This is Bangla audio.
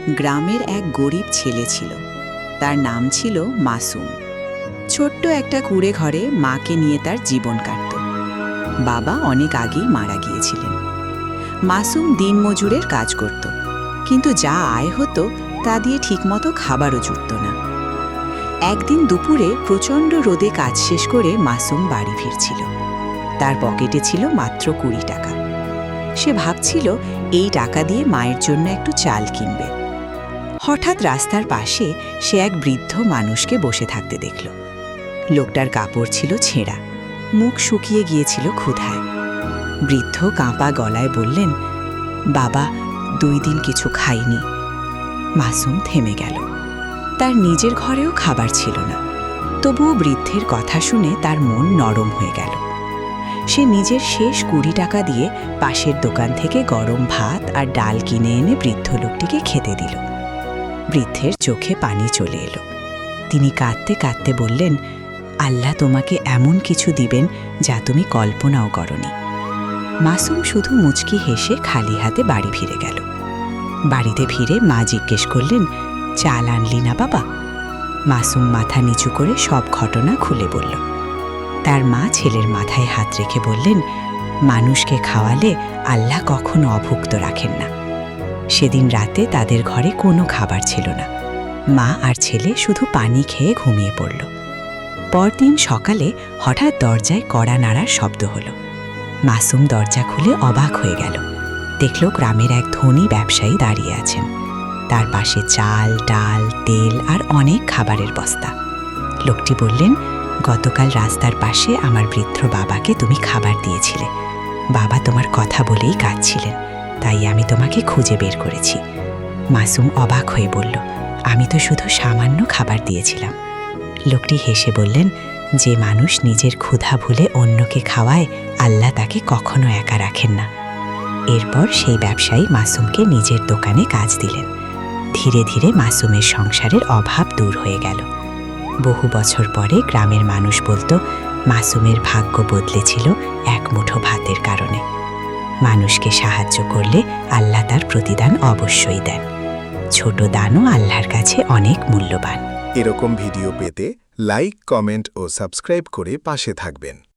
গ্রামের এক গরিব ছেলে ছিল। তার নাম ছিল মাসুম। ছোট্ট একটা কুঁড়ে ঘরে মাকে নিয়ে তার জীবন কাটত। বাবা অনেক আগেই মারা গিয়েছিলেন। মাসুম দিনমজুরের কাজ করত, কিন্তু যা আয় হতো তা দিয়ে ঠিকমতো খাবারও জুটত না। একদিন দুপুরে প্রচণ্ড রোদে কাজ শেষ করে মাসুম বাড়ি ফিরছিল। তার পকেটে ছিল মাত্র 20 টাকা। সে ভাবছিল এই টাকা দিয়ে মায়ের জন্য একটু চাল কিনবে। হঠাৎ রাস্তার পাশে সে এক বৃদ্ধ মানুষকে বসে থাকতে দেখল। লোকটার কাপড় ছিল ছেঁড়া, মুখ শুকিয়ে গিয়েছিল ক্ষুধায়। বৃদ্ধ কাঁপা গলায় বললেন, বাবা, 2 দিন কিছু খাইনি। মাসুম থেমে গেল। তার নিজের ঘরেও খাবার ছিল না, তবুও বৃদ্ধের কথা শুনে তার মন নরম হয়ে গেল। সে নিজের শেষ 20 টাকা দিয়ে পাশের দোকান থেকে গরম ভাত আর ডাল কিনে এনে বৃদ্ধ লোকটিকে খেতে দিল। বৃদ্ধের চোখে পানি চলে এলো। তিনি কাঁদতে কাঁদতে বললেন, আল্লাহ তোমাকে এমন কিছু দিবেন যা তুমি কল্পনাও করনি। মাসুম শুধু মুচকি হেসে খালি হাতে বাড়ি ফিরে গেল। বাড়িতে ফিরে মা জিজ্ঞেস করলেন, চাল আনলি না বাবা? মাসুম মাথা নিচু করে সব ঘটনা খুলে বলল। তার মা ছেলের মাথায় হাত রেখে বললেন, মানুষকে খাওয়ালে আল্লাহ কখনো অভুক্ত রাখেন না। সেদিন রাতে তাদের ঘরে কোনো খাবার ছিল না। মা আর ছেলে শুধু পানি খেয়ে ঘুমিয়ে পড়ল। পরদিন সকালে হঠাৎ দরজায় কড়া নাড়ার শব্দ হলো। মাসুম দরজা খুলে অবাক হয়ে গেল। দেখল গ্রামের এক ধনী ব্যবসায়ী দাঁড়িয়ে আছেন। তার পাশে চাল, ডাল, তেল আর অনেক খাবারের বস্তা। লোকটি বললেন, গতকাল রাস্তার পাশে আমার বৃদ্ধ বাবাকে তুমি খাবার দিয়েছিলে। বাবা তোমার কথা বলেই কাঁদছিলেন, তাই আমি তোমাকে খুঁজে বের করেছি। মাসুম অবাক হয়ে বলল, আমি তো শুধু সামান্য খাবার দিয়েছিলাম। লোকটি হেসে বললেন, যে মানুষ নিজের ক্ষুধা ভুলে অন্যকে খাওয়ায়, আল্লাহ তাকে কখনো একা রাখেন না। এরপর সেই ব্যবসায়ী মাসুমকে নিজের দোকানে কাজ দিলেন। ধীরে ধীরে মাসুমের সংসারের অভাব দূর হয়ে গেল। বহু বছর পরে গ্রামের মানুষ বলতো, মাসুমের ভাগ্য বদলেছিল এক মুঠো ভাতের কারণে। মানুষকে সাহায্য করলে আল্লাহ তার প্রতিদান অবশ্যই দেন। ছোট দানও আল্লাহর কাছে অনেক মূল্যবান। এরকম ভিডিও পেতে লাইক, কমেন্ট ও সাবস্ক্রাইব করে পাশে থাকবেন।